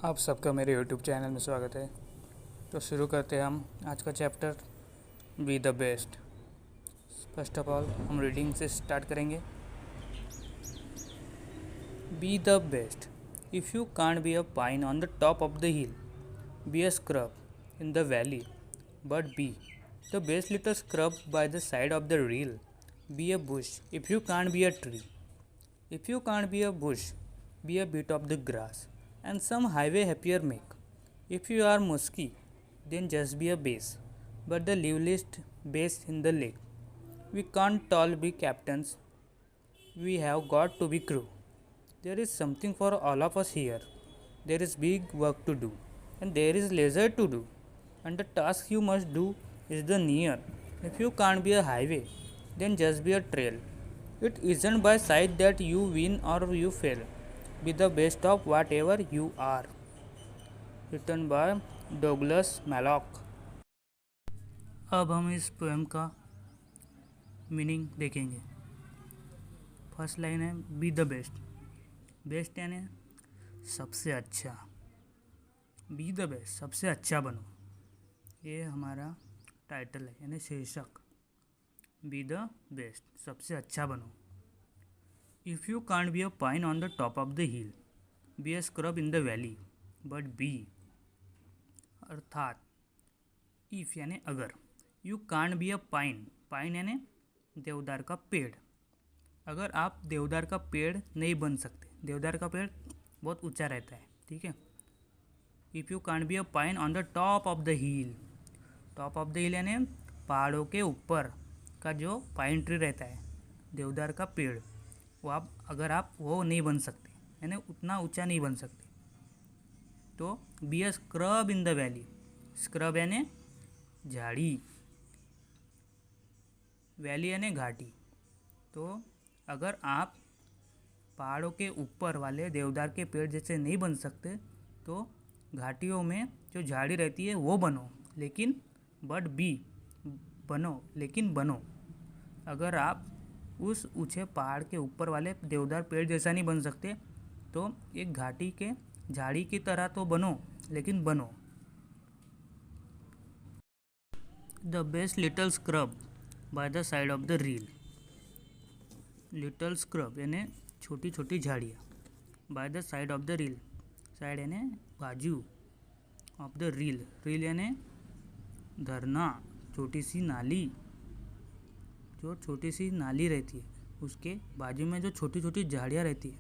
आप सबका मेरे YouTube चैनल में स्वागत है। तो शुरू करते हैं हम आज का chapter B the best. First of all हम रीडिंग से स्टार्ट करेंगे। B the best. If you can't be a pine on the top of the hill, be a scrub in the valley, but B the best little scrub by the side of the reel, B a Bush if you can't be a tree, if you can't be a Bush, be a bit of the grass, and some highway happier make. If you are musky, then just be a bass, but the liveliest bass in the lake. We can't all be captains, we have got to be crew. There is something for all of us here. There is big work to do, and there is leisure to do, and the task you must do is the near. If you can't be a highway, then just be a trail. It isn't by sight that you win or you fail. Be the best of whatever you are. Written by Douglas malloc. अब हम इस poem का meaning देखेंगे। First line है B the best. Best यानी सबसे अच्छा। B the best, सबसे अच्छा बनो, ये हमारा टाइटल है यानी शीर्षक। बी द बेस्ट, सबसे अच्छा बनो। If you can't be a pine on the top of the hill, be a scrub in the valley, but be अर्थात इफ़ यानी अगर, you can't be a pine, pine यानी देवदार का पेड़, अगर आप देवदार का पेड़ नहीं बन सकते, देवदार का पेड़ बहुत ऊंचा रहता है, ठीक है। If you can't be a pine on the top of the hill, top of the हिल यानी पहाड़ों के ऊपर का जो पाइन ट्री रहता है, देवदार का पेड़, वो आप वो नहीं बन सकते, यानी उतना ऊंचा नहीं बन सकते, तो B a scrub in the valley. Scrub यानी झाड़ी, वैली यानी घाटी। तो अगर आप पहाड़ों के ऊपर वाले देवदार के पेड़ जैसे नहीं बन सकते, तो घाटियों में जो झाड़ी रहती है वो बनो, लेकिन बट बी बनो, लेकिन बनो। अगर आप उस ऊंचे पहाड़ के ऊपर वाले देवदार पेड़ जैसा नहीं बन सकते, तो एक घाटी के झाड़ी की तरह तो बनो, लेकिन बनो। The best little scrub by the side of the reel. Little scrub यानी छोटी छोटी झाड़ियाँ, by the side of the reel, side यानी बाजू, ऑफ द रील, रील यानी धरना, छोटी सी नाली, जो छोटी सी नाली रहती है उसके बाजू में जो छोटी छोटी झाड़ियाँ रहती है,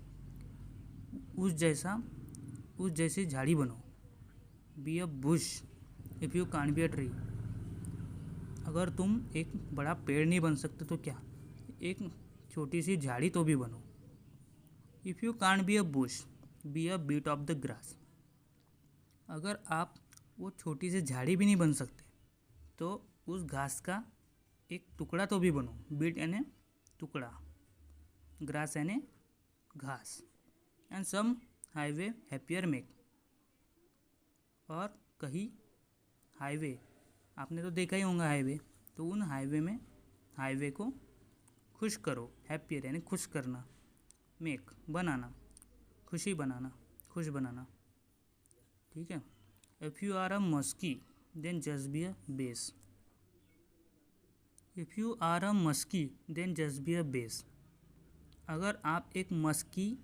उस जैसी झाड़ी बनो। B a Bush if you can't be a tree. अगर तुम एक बड़ा पेड़ नहीं बन सकते तो क्या, एक छोटी सी झाड़ी तो भी बनो। If you can't be a bush, be a bit of the grass. अगर आप वो छोटी सी झाड़ी भी नहीं बन सकते, तो उस घास का एक टुकड़ा तो भी बनो। बीट यानी टुकड़ा, ग्रास यानी घास। And some highway happier make. और कहीं हाईवे, आपने तो देखा ही होगा हाईवे, तो उन हाईवे को खुश करो। हैप्पियर यानी खुश करना, मेक बनाना, खुशी बनाना, खुश बनाना, ठीक है। If you are a muskie then just be a bass. If you are a muskie then just be a bass. अगर आप एक मस्की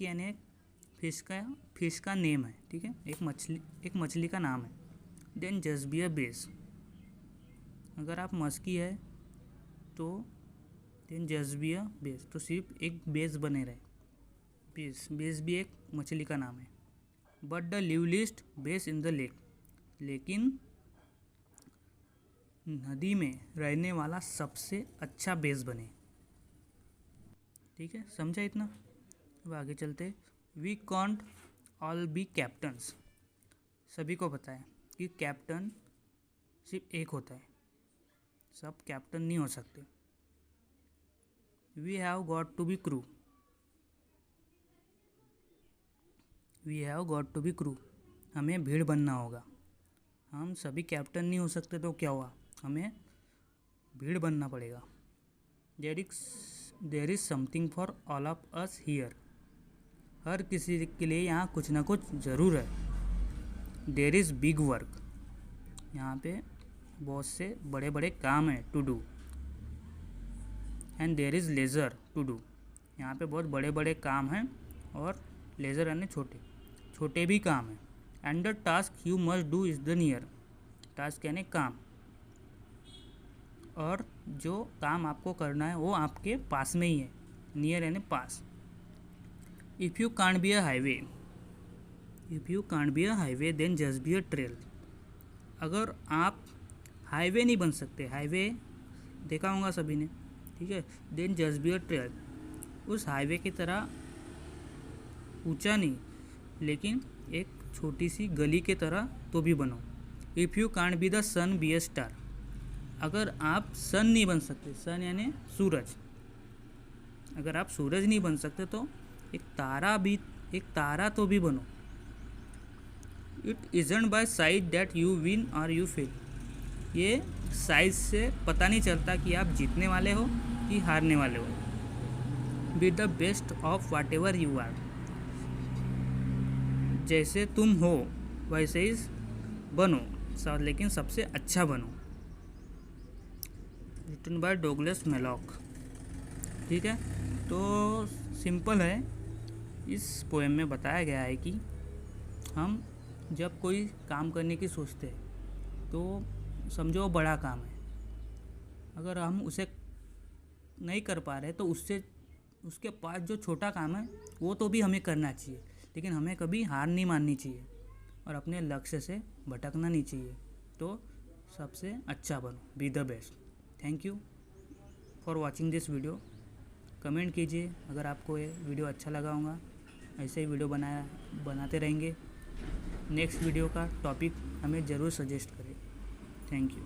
यानी एक फिश का नेम है, ठीक है, एक मछली का नाम है। Then just be a bass. अगर आप मस्की है तो then just be a bass, तो सिर्फ एक बेस बने रहे। बेस भी एक मछली का नाम है। But the liveliest bass in the lake, लेकिन नदी में रहने वाला सबसे अच्छा बेस बने, ठीक है, समझा इतना। अब आगे चलते। We can't all be captains. सभी को पता है कि कैप्टन सिर्फ एक होता है, सब कैप्टन नहीं हो सकते। We have got to be crew. We have got to be crew, हमें भीड़ बनना होगा। हम सभी कैप्टन नहीं हो सकते तो क्या हुआ, हमें भीड़ बनना पड़ेगा। There is something for all of us here. हर किसी के लिए यहाँ कुछ ना कुछ ज़रूर है। देयर इज़ बिग वर्क, यहाँ पे बहुत से बड़े बड़े काम हैं to do. And there is lesser to do, यहाँ पे बहुत बड़े बड़े काम हैं और लेज़र यानी छोटे छोटे भी काम हैं। And the task you must do is the near, task यानी काम, और जो काम आपको करना है वो आपके पास में ही है। नियर यानी पास। If you can't be a highway, if you can't be a highway then just be a trail. अगर आप हाईवे नहीं बन सकते, हाईवे देखा होगा सभी ने, ठीक है, then just be a trail, उस हाईवे की तरह ऊंचा नहीं लेकिन एक छोटी सी गली के तरह तो भी बनो। If you can't be the sun be a star, अगर आप सन नहीं बन सकते, सन यानी सूरज, अगर आप सूरज नहीं बन सकते तो एक तारा तो भी बनो। It isn't bye size that you win और यू फेल, ये साइज से पता नहीं चलता कि आप जीतने वाले हो कि हारने वाले हो। Be the best of whatever you are, जैसे तुम हो वैसे ही बनो, लेकिन सबसे अच्छा बनो। रिटन बाय डोगलस मैलॉक, ठीक है। तो सिंपल है, इस पोएम में बताया गया है कि हम जब कोई काम करने की सोचते हैं तो समझो वो बड़ा काम है, अगर हम उसे नहीं कर पा रहे तो उसके पास जो छोटा काम है वो तो भी हमें करना चाहिए, लेकिन हमें कभी हार नहीं माननी चाहिए और अपने लक्ष्य से भटकना नहीं चाहिए। तो सबसे अच्छा बनो, B the best. Thank you for watching this video. Comment कीजिए अगर आपको ये वीडियो अच्छा लगा होगा, ऐसे ही वीडियो बनाते रहेंगे। नेक्स्ट वीडियो का टॉपिक हमें ज़रूर सजेस्ट करें। Thank you.